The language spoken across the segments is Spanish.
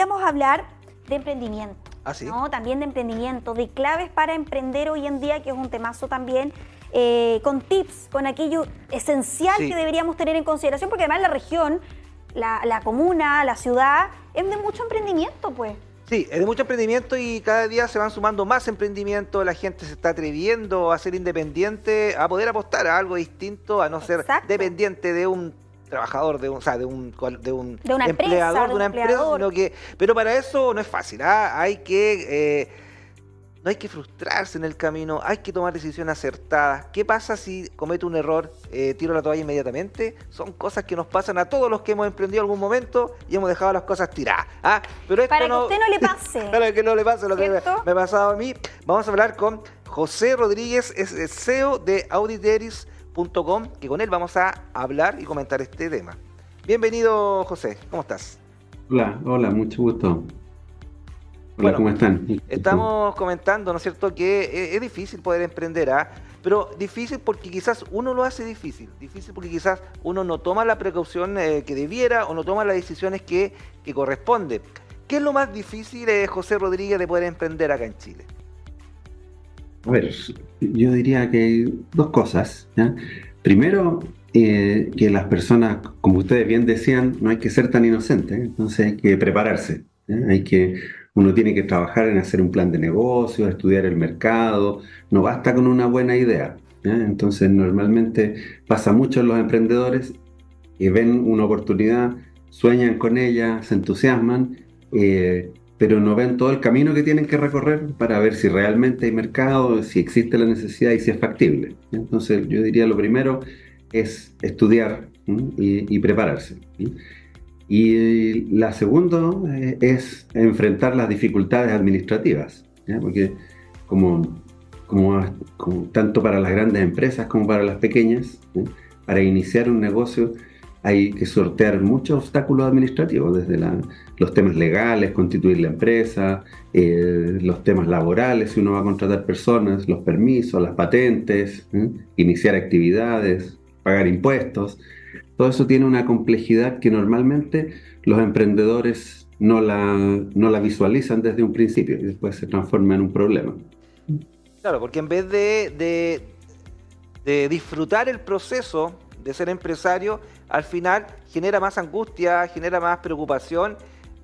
Vamos a hablar de emprendimiento, ¿Ah, sí? ¿no? También de emprendimiento, de claves para emprender hoy en día, que es un temazo también, con tips, con aquello esencial Sí. que deberíamos tener en consideración, porque además la región, la comuna, la ciudad, es de mucho emprendimiento, pues. Sí, es de mucho emprendimiento y cada día se van sumando más emprendimientos, la gente se está atreviendo a ser independiente, a poder apostar a algo distinto, a no ser Exacto. dependiente de un trabajador, de un De una empleador, empresa, de una empresa, sino que, pero para eso no es fácil, ¿ah? No hay que frustrarse en el camino, hay que tomar decisiones acertadas. ¿Qué pasa si cometo un error, tiro la toalla inmediatamente? Son cosas que nos pasan a todos los que hemos emprendido en algún momento y hemos dejado las cosas tiradas, ¿ah? Pero esto Para que a usted no le pase. Para que no le pase lo que ¿Cierto? me ha pasado a mí, vamos a hablar con José Rodríguez, es el CEO de Auditeris.com, que con él vamos a hablar y comentar este tema. Bienvenido, José, ¿cómo estás? Hola, mucho gusto. Hola, Bueno, ¿cómo están? estamos comentando, ¿no es cierto?, que es difícil poder emprender, ¿ah? Pero difícil porque quizás uno lo hace difícil porque quizás uno no toma la precaución que debiera o no toma las decisiones que corresponde. ¿Qué es lo más difícil, José Rodríguez, de poder emprender acá en Chile? A ver, yo diría que hay dos cosas, ¿ya? Primero, que las personas, como ustedes bien decían, no hay que ser tan inocentes, ¿eh? Entonces hay que prepararse, ¿ya? Uno tiene que trabajar en hacer un plan de negocio, estudiar el mercado, no basta con una buena idea, ¿ya? Entonces normalmente pasa mucho en los emprendedores que ven una oportunidad, sueñan con ella, se entusiasman, pero no ven todo el camino que tienen que recorrer para ver si realmente hay mercado, si existe la necesidad y si es factible. Entonces yo diría lo primero es estudiar, ¿sí? y prepararse, ¿sí? Y la segunda es enfrentar las dificultades administrativas, ¿ya? Porque como tanto para las grandes empresas como para las pequeñas, ¿sí? Para iniciar un negocio hay que sortear muchos obstáculos administrativos, desde los temas legales, constituir la empresa, los temas laborales, si uno va a contratar personas, los permisos, las patentes, iniciar actividades, pagar impuestos. Todo eso tiene una complejidad que normalmente los emprendedores no la visualizan desde un principio y después se transforma en un problema. Claro, porque en vez de disfrutar el proceso de ser empresario, al final genera más angustia, genera más preocupación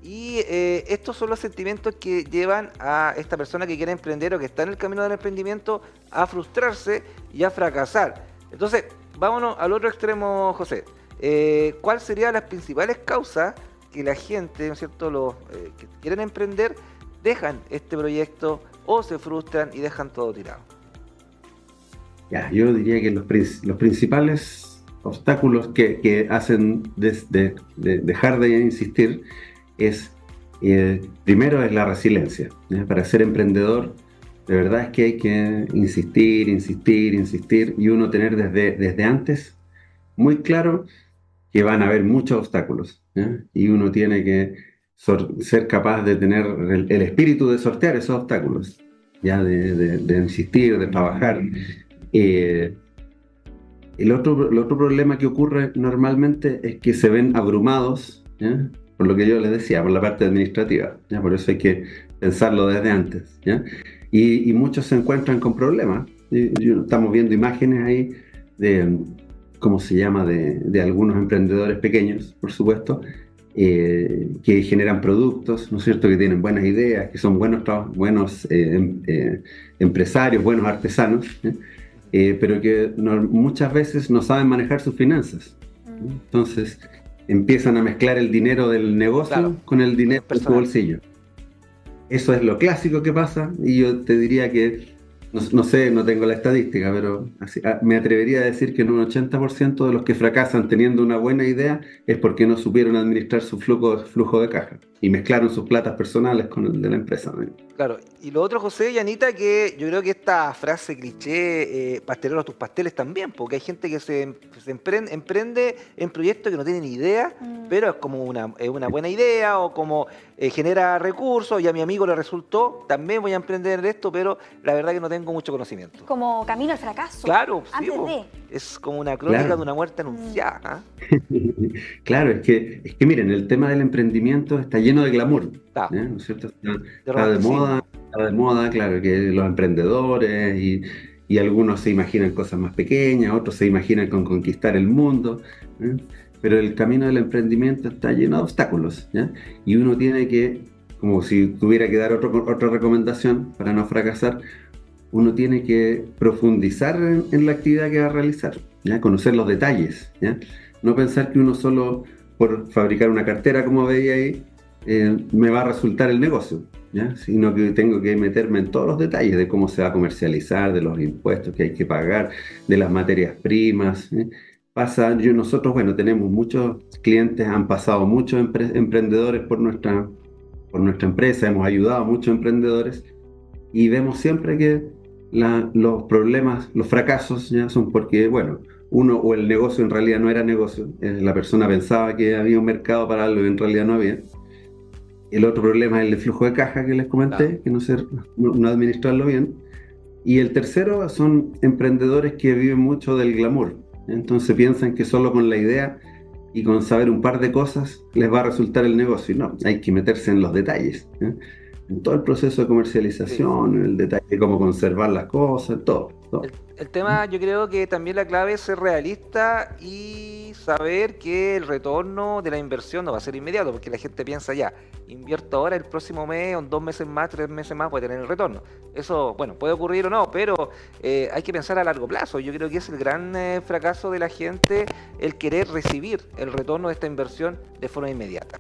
y estos son los sentimientos que llevan a esta persona que quiere emprender o que está en el camino del emprendimiento a frustrarse y a fracasar. Entonces, vámonos al otro extremo, José. ¿Cuáles serían las principales causas que la gente, ¿no es cierto?, los que quieren emprender, dejan este proyecto o se frustran y dejan todo tirado? Ya, yo diría que los principales obstáculos que hacen dejar de insistir es, primero es la resiliencia, ¿ya? Para ser emprendedor, de verdad es que hay que insistir y uno tener desde antes muy claro que van a haber muchos obstáculos, ¿ya? Y uno tiene que ser capaz de tener el espíritu de sortear esos obstáculos, ¿ya? De insistir, de trabajar. El otro problema que ocurre normalmente es que se ven abrumados, ¿ya? Por lo que yo les decía, por la parte administrativa, ¿ya? Por eso hay que pensarlo desde antes, ¿ya? Y muchos se encuentran con problemas. Estamos viendo imágenes ahí de, ¿cómo se llama?, de algunos emprendedores pequeños, por supuesto, que generan productos, ¿no es cierto?, que tienen buenas ideas, que son buenos empresarios, buenos artesanos, pero que muchas veces no saben manejar sus finanzas. Entonces empiezan a mezclar el dinero del negocio, claro, con el dinero de su bolsillo. Eso es lo clásico que pasa, y yo te diría que, no sé, no tengo la estadística, pero me atrevería a decir que en un 80% de los que fracasan teniendo una buena idea es porque no supieron administrar su flujo de caja y mezclaron sus platas personales con el de la empresa, ¿no? Claro, y lo otro, José y Anita, que yo creo que esta frase cliché, pastelero a tus pasteles también, porque hay gente que se emprende en proyectos que no tienen ni idea, pero es como una buena idea o como genera recursos y a mi amigo le resultó, también voy a emprender en esto, pero la verdad que no tengo mucho conocimiento. Como camino al fracaso. Claro, sí, antes es como una crónica, claro, de una muerte anunciada. Claro, es que miren, el tema del emprendimiento está lleno de glamour, Está, ¿no es cierto? de Está de moda, claro, que los emprendedores y algunos se imaginan cosas más pequeñas, otros se imaginan con conquistar el mundo, ¿eh? Pero el camino del emprendimiento está lleno de obstáculos, ¿ya? Y uno tiene que, como si tuviera que dar otra recomendación para no fracasar, uno tiene que profundizar en la actividad que va a realizar, ¿ya? Conocer los detalles, ¿ya? No pensar que uno solo por fabricar una cartera, como veía ahí, me va a resultar el negocio, ¿ya? Sino que tengo que meterme en todos los detalles de cómo se va a comercializar, de los impuestos que hay que pagar, de las materias primas, ¿eh? Nosotros, bueno, tenemos muchos clientes, han pasado muchos emprendedores por nuestra empresa, hemos ayudado a muchos emprendedores y vemos siempre que los problemas, los fracasos, ¿ya? Son porque, bueno, uno o el negocio en realidad no era negocio, la persona pensaba que había un mercado para algo y en realidad no había. El otro problema es el flujo de caja que les comenté, que no administrarlo bien. Y el tercero son emprendedores que viven mucho del glamour. Entonces piensan que solo con la idea y con saber un par de cosas les va a resultar el negocio. Y no, hay que meterse en los detalles, ¿eh? En todo el proceso de comercialización, en el detalle de cómo conservar las cosas, todo. El tema, yo creo que también la clave es ser realista y saber que el retorno de la inversión no va a ser inmediato, porque la gente piensa ya, invierto ahora, el próximo mes, o en 2 meses más, 3 meses más, voy a tener el retorno. Eso, bueno, puede ocurrir o no, pero hay que pensar a largo plazo. Yo creo que es el gran fracaso de la gente el querer recibir el retorno de esta inversión de forma inmediata.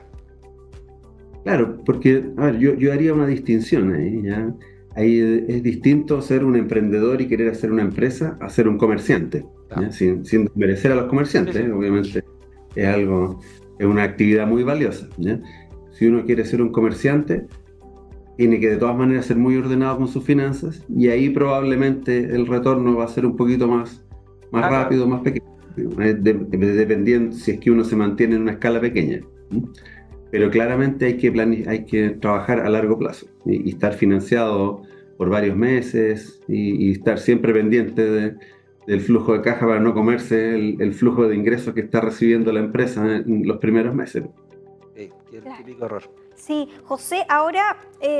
Claro, porque, a ver, yo haría una distinción ahí, ¿ya? Ahí es distinto ser un emprendedor y querer hacer una empresa a ser un comerciante, ¿ya? Sin desmerecer a los comerciantes, Sí, sí. Obviamente es una actividad muy valiosa, ¿ya? Si uno quiere ser un comerciante, tiene que de todas maneras ser muy ordenado con sus finanzas y ahí probablemente el retorno va a ser un poquito más Claro. rápido, más pequeño, dependiendo si es que uno se mantiene en una escala pequeña, ¿sí? Pero claramente hay que trabajar a largo plazo y estar financiado por varios meses y estar siempre pendiente del flujo de caja para no comerse el flujo de ingresos que está recibiendo la empresa en los primeros meses. Sí, el típico error. Sí, José, ahora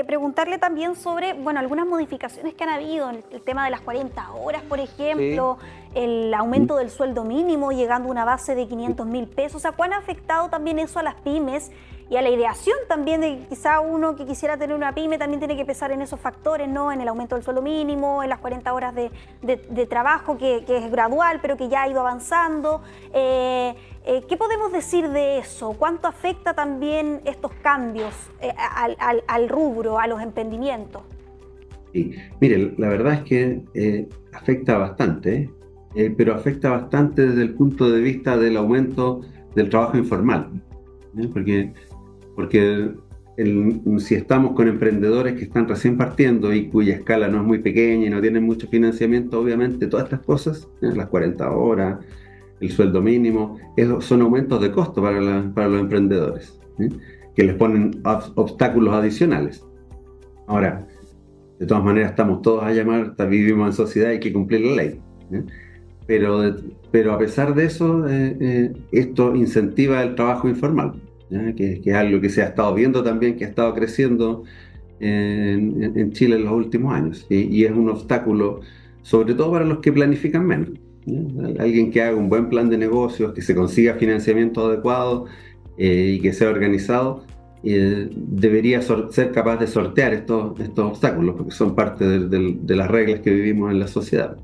preguntarle también sobre, bueno, algunas modificaciones que han habido, el tema de las 40 horas, por ejemplo, el aumento del sueldo mínimo llegando a una base de 500.000 pesos. O sea, ¿cuán ha afectado también eso a las pymes y a la ideación también de que quizá uno que quisiera tener una pyme también tiene que pensar en esos factores, ¿no? En el aumento del sueldo mínimo, en las 40 horas de trabajo que es gradual, pero que ya ha ido avanzando. ¿Qué podemos decir de eso? ¿Cuánto afecta también estos cambios al rubro, a los emprendimientos? Sí. Mire, la verdad es que afecta bastante, pero afecta bastante desde el punto de vista del aumento del trabajo informal, ¿eh? Porque si estamos con emprendedores que están recién partiendo y cuya escala no es muy pequeña y no tienen mucho financiamiento, obviamente todas estas cosas, las 40 horas, el sueldo mínimo, son aumentos de costo para los emprendedores, ¿eh? Que les ponen obstáculos adicionales. Ahora, de todas maneras estamos todos a llamar, vivimos en sociedad, hay que cumplir la ley, ¿eh? Pero a pesar de eso, esto incentiva el trabajo informal, ¿ya? Que es algo que se ha estado viendo también, que ha estado creciendo en Chile en los últimos años, y es un obstáculo, sobre todo para los que planifican menos, ¿ya? Alguien que haga un buen plan de negocios, que se consiga financiamiento adecuado y que sea organizado, debería ser capaz de sortear estos obstáculos, porque son parte de las reglas que vivimos en la sociedad.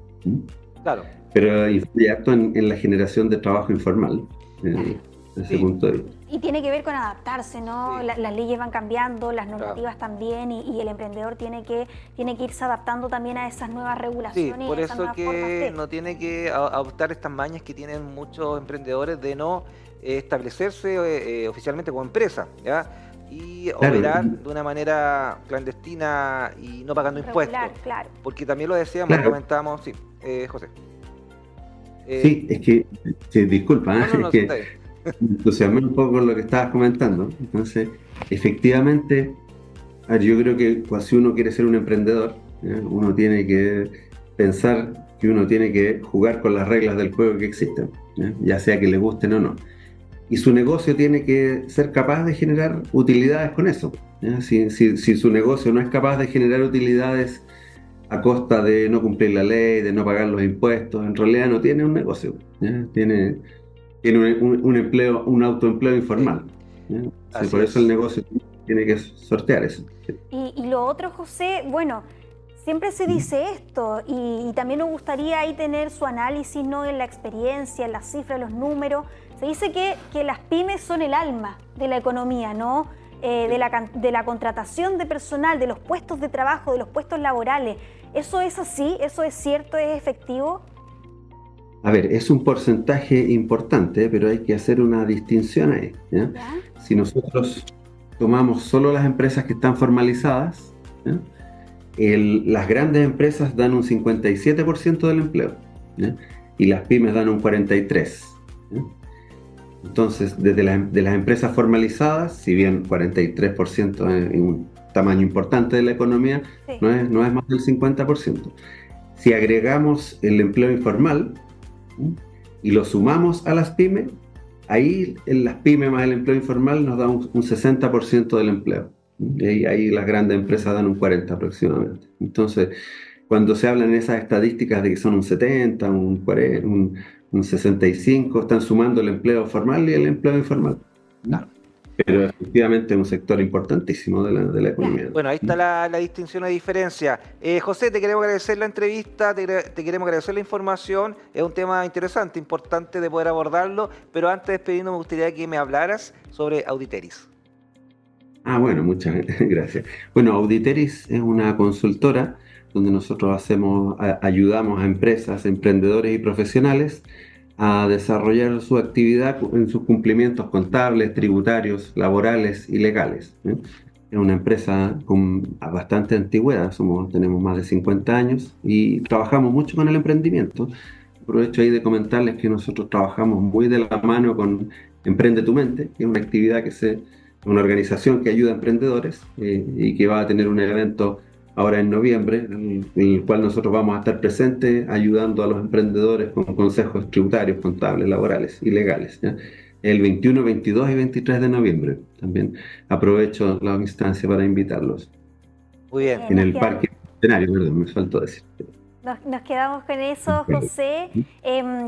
Claro. Pero influye harto en la generación de trabajo informal, desde ese punto de vista. Y tiene que ver con adaptarse, ¿no? Sí. Las leyes van cambiando, las normativas también, y el emprendedor tiene que irse adaptando también a esas nuevas regulaciones. Sí, por y esas eso nuevas formas que de... no tiene que adoptar estas mañas que tienen muchos emprendedores de no establecerse oficialmente como empresa, ¿ya? Y Claro. operar de una manera clandestina y no pagando impuestos. Claro. Porque también lo decíamos, Claro. lo comentábamos, sí, José. Sí, es que, sí, disculpa, No, es que está bien. me entusiasmé un poco con lo que estabas comentando. Entonces, efectivamente, a ver, yo creo que si uno quiere ser un emprendedor, uno tiene que pensar que uno tiene que jugar con las reglas del juego que existen, ya sea que le gusten o no. y su negocio tiene que ser capaz de generar utilidades con eso. ¿Ya? Si su negocio no es capaz de generar utilidades a costa de no cumplir la ley, de no pagar los impuestos, en realidad no tiene un negocio, ¿ya? Tiene un empleo, un autoempleo informal, ¿ya? Sí, por eso el negocio tiene que sortear eso. Y lo otro, José, bueno, siempre se dice esto y también nos gustaría ahí tener su análisis, ¿no? En la experiencia, en las cifras, los números. Se dice que las pymes son el alma de la economía, ¿no? De la contratación de personal, de los puestos de trabajo, de los puestos laborales. ¿Eso es así? ¿Eso es cierto? ¿Es efectivo? A ver, es un porcentaje importante, pero hay que hacer una distinción ahí, ¿ya? ¿Ya? Si nosotros tomamos solo las empresas que están formalizadas, ¿ya? Las grandes empresas dan un 57% del empleo, ¿ya? Y las pymes dan un 43%. ¿Ya? Entonces, de las empresas formalizadas, si bien 43% es un tamaño importante de la economía, sí, no es más del 50%. Si agregamos el empleo informal, ¿sí?, y lo sumamos a las pymes, ahí en las pymes más el empleo informal nos da un 60% del empleo. Y ahí las grandes empresas dan un 40% aproximadamente. Entonces, cuando se hablan en esas estadísticas de que son un 70, un 40, un 65, están sumando el empleo formal y el empleo informal. Claro. Pero efectivamente es un sector importantísimo de la economía. Bueno, ahí está la distinción, la diferencia. José, te queremos agradecer la entrevista, te queremos agradecer la información. Es un tema interesante, importante de poder abordarlo, pero antes de despedirnos me gustaría que me hablaras sobre Auditeris. Bueno, muchas gracias. Bueno, Auditeris es una consultora donde nosotros ayudamos a empresas, emprendedores y profesionales a desarrollar su actividad en sus cumplimientos contables, tributarios, laborales y legales. Es una empresa con bastante antigüedad, tenemos más de 50 años y trabajamos mucho con el emprendimiento. Aprovecho ahí de comentarles que nosotros trabajamos muy de la mano con Emprende tu Mente, que es una actividad una organización que ayuda a emprendedores y que va a tener un evento ahora en noviembre, en el cual nosotros vamos a estar presentes ayudando a los emprendedores con consejos tributarios, contables, laborales y legales, ¿ya? El 21, 22 y 23 de noviembre. También aprovecho la instancia para invitarlos. Muy bien. En el Parque Centenario, perdón, me faltó decir. Nos quedamos con eso, José.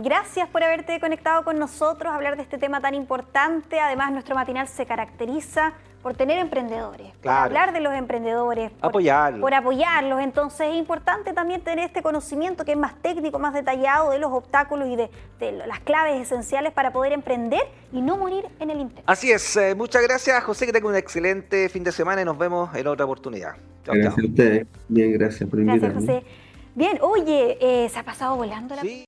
Gracias por haberte conectado con nosotros, hablar de este tema tan importante. Además, nuestro matinal se caracteriza por tener emprendedores, claro, por hablar de los emprendedores, por apoyarlos. Entonces es importante también tener este conocimiento que es más técnico, más detallado de los obstáculos y de las claves esenciales para poder emprender y no morir en el intento. Así es. Muchas gracias, José, que tenga un excelente fin de semana y nos vemos en otra oportunidad. Chao, gracias a ustedes. Bien, gracias por invitarme. Gracias, José. Bien, oye, se ha pasado volando la... Sí.